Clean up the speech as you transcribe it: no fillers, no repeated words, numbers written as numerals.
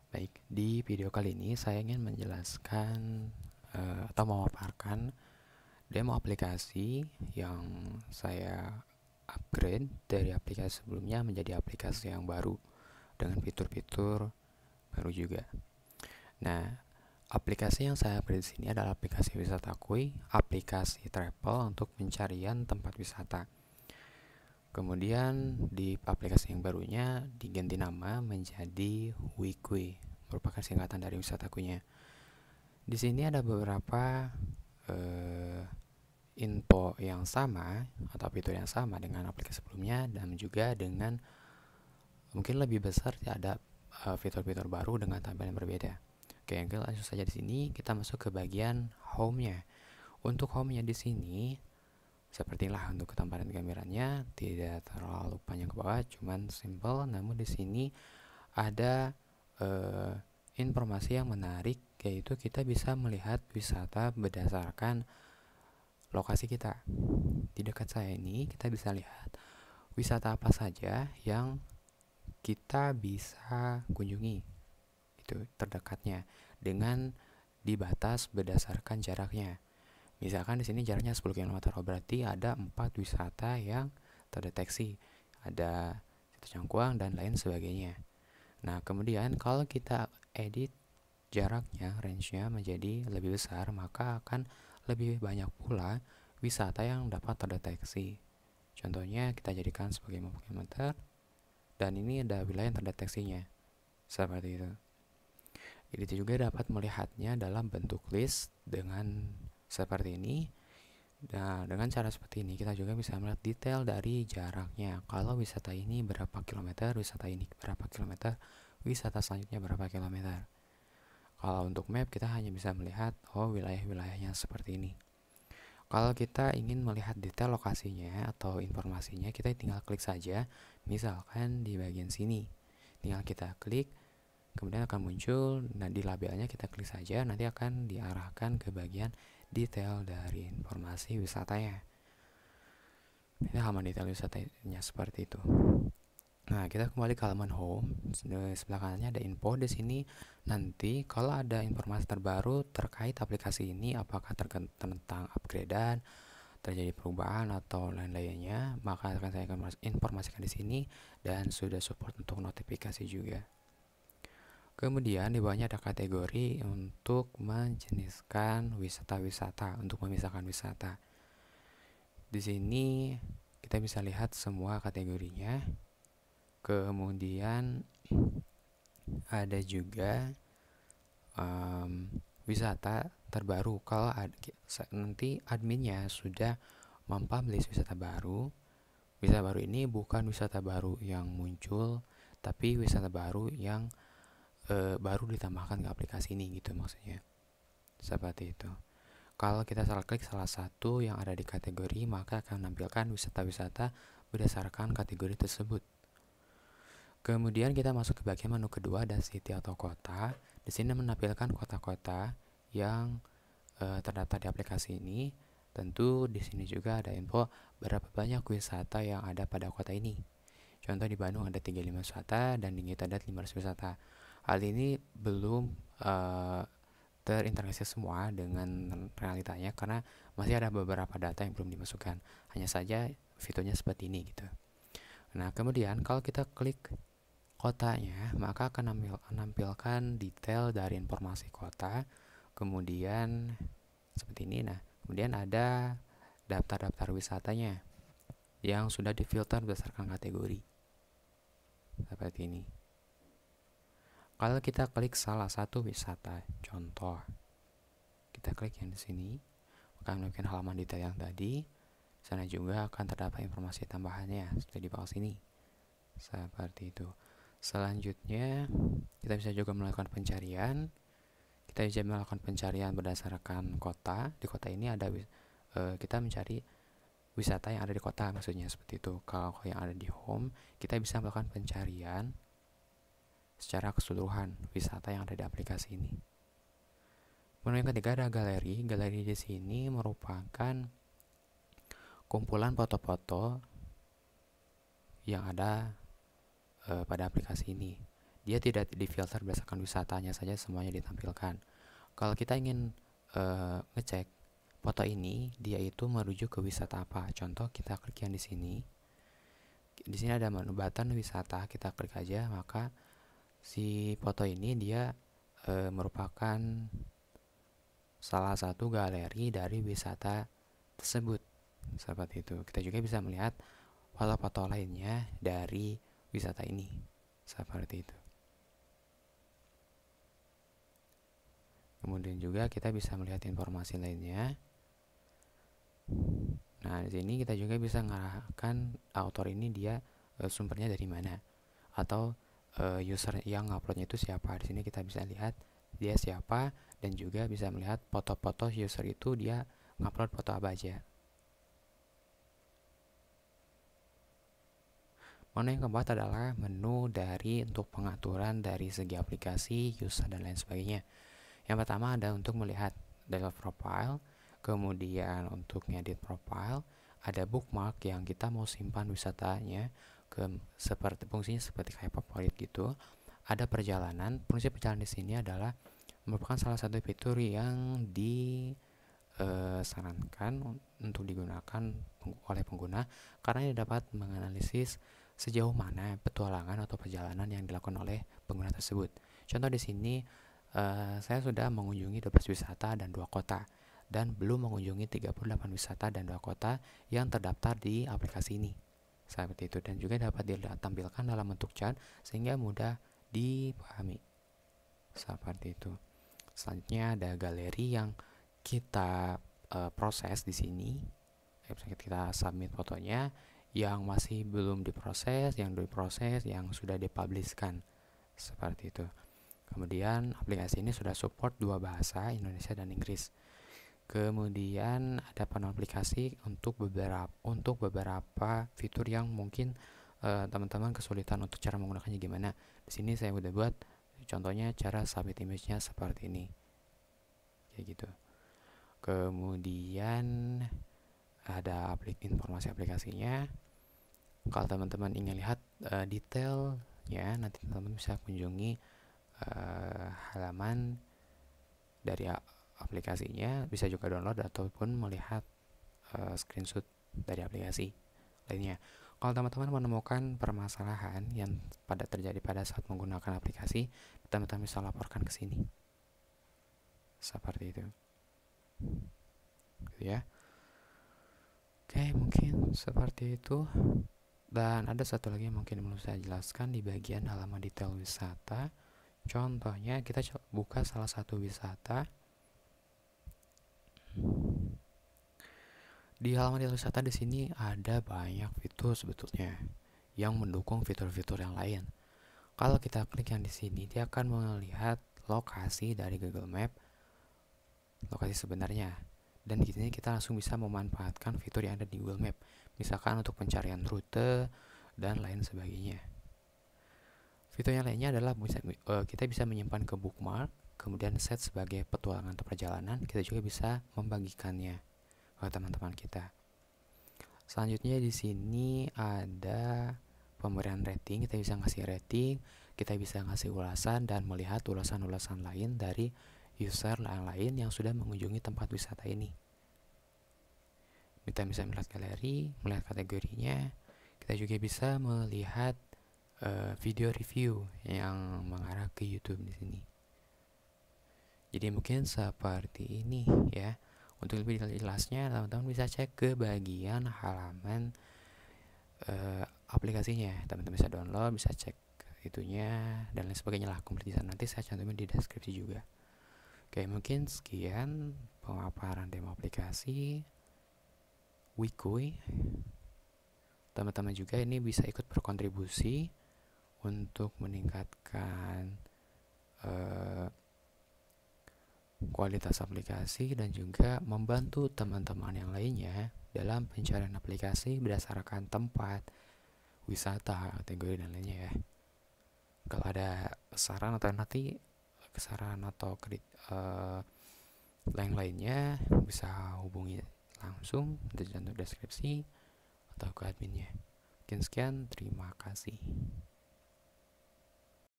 Baik, di video kali ini saya ingin menjelaskan atau memaparkan demo aplikasi yang saya upgrade dari aplikasi sebelumnya menjadi aplikasi yang baru dengan fitur-fitur baru juga. Nah, aplikasi yang saya upgrade di sini adalah aplikasi Wisata Kuy, aplikasi travel untuk pencarian tempat wisata. Kemudian di aplikasi yang barunya diganti nama menjadi Wikuy, merupakan singkatan dari Wisata Kuy-nya. Di sini ada beberapa eh, info yang sama atau fitur yang sama dengan aplikasi sebelumnya dan juga dengan mungkin lebih besar ada fitur-fitur baru dengan tampilan yang berbeda. Oke, yang langsung saja di sini kita masuk ke bagian home-nya. Untuk home-nya di sini sepertilah untuk ketampilan gambarannya tidak terlalu panjang ke bawah, cuman simple. Namun di sini ada eh, informasi yang menarik, yaitu kita bisa melihat wisata berdasarkan lokasi kita. Di dekat saya ini kita bisa lihat wisata apa saja yang kita bisa kunjungi, itu terdekatnya dengan dibatas berdasarkan jaraknya. Misalkan di sini jaraknya 10 km, berarti ada 4 wisata yang terdeteksi. Ada Situ Cangkuang dan lain sebagainya. Nah, kemudian kalau kita edit jaraknya, range-nya menjadi lebih besar, maka akan lebih banyak pula wisata yang dapat terdeteksi. Contohnya kita jadikan sebagai 50 km, dan ini ada wilayah yang terdeteksinya. Seperti itu. Kita juga dapat melihatnya dalam bentuk list dengan seperti ini. Nah, dengan cara seperti ini kita juga bisa melihat detail dari jaraknya. Kalau wisata ini berapa kilometer, wisata ini berapa kilometer, wisata selanjutnya berapa kilometer. Kalau untuk map kita hanya bisa melihat wilayah-wilayahnya seperti ini. Kalau kita ingin melihat detail lokasinya atau informasinya, kita tinggal klik saja. Misalkan di bagian sini, tinggal kita klik, kemudian akan muncul. Nah, di labelnya kita klik saja, nanti akan diarahkan ke bagian detail dari informasi wisatanya. Ini halaman detail wisatanya seperti itu. Nah, kita kembali ke halaman home. Di sebelah kanannya ada info. Di sini nanti kalau ada informasi terbaru terkait aplikasi ini, apakah tentang upgradean, terjadi perubahan atau lain-lainnya, maka akan saya akan informasikan di sini dan sudah support untuk notifikasi juga. Kemudian di bawahnya ada kategori untuk menjeniskan wisata-wisata, untuk memisahkan wisata. Di sini kita bisa lihat semua kategorinya. Kemudian ada juga wisata terbaru. Kalau nanti adminnya sudah mempublish wisata baru ini bukan wisata baru yang muncul, tapi wisata baru yang baru ditambahkan ke aplikasi ini gitu maksudnya. Seperti itu. Kalau kita salah klik salah satu yang ada di kategori, maka akan menampilkan wisata-wisata berdasarkan kategori tersebut. Kemudian kita masuk ke bagian menu kedua, ada city atau kota. Di sini menampilkan kota-kota yang terdaftar di aplikasi ini. Tentu di sini juga ada info berapa banyak wisata yang ada pada kota ini. Contoh di Bandung ada 35 wisata dan di Ngita ada 500 wisata. Hal ini belum terintegrasi semua dengan realitanya karena masih ada beberapa data yang belum dimasukkan. Hanya saja fiturnya seperti ini gitu. Nah, kemudian kalau kita klik kotanya, maka akan menampilkan detail dari informasi kota. Kemudian seperti ini. Nah, kemudian ada daftar-daftar wisatanya yang sudah difilter berdasarkan kategori. Seperti ini. Kalau kita klik salah satu wisata, contoh, kita klik yang di sini, akan menemukan halaman detail yang tadi. Sana juga akan terdapat informasi tambahannya seperti di bawah sini. Seperti itu. Selanjutnya, kita bisa juga melakukan pencarian. Kita bisa melakukan pencarian berdasarkan kota. Di kota ini ada kita mencari wisata yang ada di kota, maksudnya seperti itu. Kalau yang ada di home, kita bisa melakukan pencarian secara keseluruhan wisata yang ada di aplikasi ini. Menu yang ketiga ada galeri. Galeri di sini merupakan kumpulan foto-foto yang ada pada aplikasi ini. dia tidak difilter berdasarkan wisatanya saja, semuanya ditampilkan. Kalau kita ingin ngecek foto ini dia itu merujuk ke wisata apa, contoh kita klik yang di sini. Di sini ada menu button wisata, kita klik aja, maka si foto ini dia merupakan salah satu galeri dari wisata tersebut. Seperti itu. Kita juga bisa melihat foto-foto lainnya dari wisata ini. Seperti itu. Kemudian juga kita bisa melihat informasi lainnya. Nah, di sini kita juga bisa mengarahkan author ini dia sumbernya dari mana, atau user yang uploadnya itu siapa. Di sini kita bisa lihat dia siapa, dan juga bisa melihat foto-foto user itu dia ngupload foto apa aja. Menu yang keempat adalah menu dari untuk pengaturan dari segi aplikasi, user, dan lain sebagainya. Yang pertama ada untuk melihat data profile, kemudian untuk ngedit profile, ada bookmark yang kita mau simpan wisatanya seperti fungsinya seperti kayak favorit gitu. Ada perjalanan. Fungsi perjalanan di sini adalah merupakan salah satu fitur yang disarankan untuk digunakan oleh pengguna karena ini dapat menganalisis sejauh mana petualangan atau perjalanan yang dilakukan oleh pengguna tersebut. Contoh di sini saya sudah mengunjungi 12 wisata dan 2 kota dan belum mengunjungi 38 wisata dan 2 kota yang terdaftar di aplikasi ini. Seperti itu, dan juga dapat ditampilkan dalam bentuk chart sehingga mudah dipahami. Seperti itu. Selanjutnya ada galeri yang kita proses di sini. Kita submit fotonya, yang masih belum diproses, yang diproses, yang sudah dipublishkan. Seperti itu. Kemudian aplikasi ini sudah support 2 bahasa, Indonesia dan Inggris. Kemudian ada panel aplikasi untuk beberapa fitur yang mungkin teman-teman kesulitan untuk cara menggunakannya gimana. Di sini saya udah buat contohnya cara submit image-nya seperti ini. Kayak gitu. Kemudian ada informasi aplikasinya. Kalau teman-teman ingin lihat detailnya, nanti teman-teman bisa kunjungi halaman dari aplikasinya, bisa juga download ataupun melihat screenshot dari aplikasi lainnya. Kalau teman-teman menemukan permasalahan yang terjadi pada saat menggunakan aplikasi, teman-teman bisa laporkan ke sini. Seperti itu. Gitu ya. Oke, mungkin seperti itu. Dan ada satu lagi yang mungkin perlu saya jelaskan di bagian halaman detail wisata. Contohnya kita buka salah satu wisata. Di halaman detail wisata di sini ada banyak fitur sebetulnya yang mendukung fitur-fitur yang lain. Kalau kita klik yang di sini, dia akan melihat lokasi dari Google Map, lokasi sebenarnya. Dan di sini kita langsung bisa memanfaatkan fitur yang ada di Google Map, misalkan untuk pencarian rute dan lain sebagainya. Fitur yang lainnya adalah kita bisa menyimpan ke bookmark, kemudian set sebagai petualangan atau perjalanan. Kita juga bisa membagikannya ke teman-teman kita. Selanjutnya di sini ada pemberian rating. Kita bisa ngasih rating, kita bisa ngasih ulasan dan melihat ulasan-ulasan lain dari user lain yang sudah mengunjungi tempat wisata ini. Kita bisa melihat galeri, melihat kategorinya. Kita juga bisa melihat video review yang mengarah ke YouTube di sini. Jadi mungkin seperti ini ya. Untuk lebih jelasnya, teman-teman bisa cek ke bagian halaman aplikasinya. Teman-teman bisa download, bisa cek itunya dan lain sebagainya lah. Komplit nanti saya cantumin di deskripsi juga. Oke, mungkin sekian pemaparan demo aplikasi Wikuy. Teman-teman juga ini bisa ikut berkontribusi untuk meningkatkan kualitas aplikasi dan juga membantu teman-teman yang lainnya dalam pencarian aplikasi berdasarkan tempat, wisata, kategori dan lainnya ya. Kalau ada saran atau lain-lainnya bisa hubungi langsung di deskripsi atau ke adminnya. Mungkin sekian, terima kasih.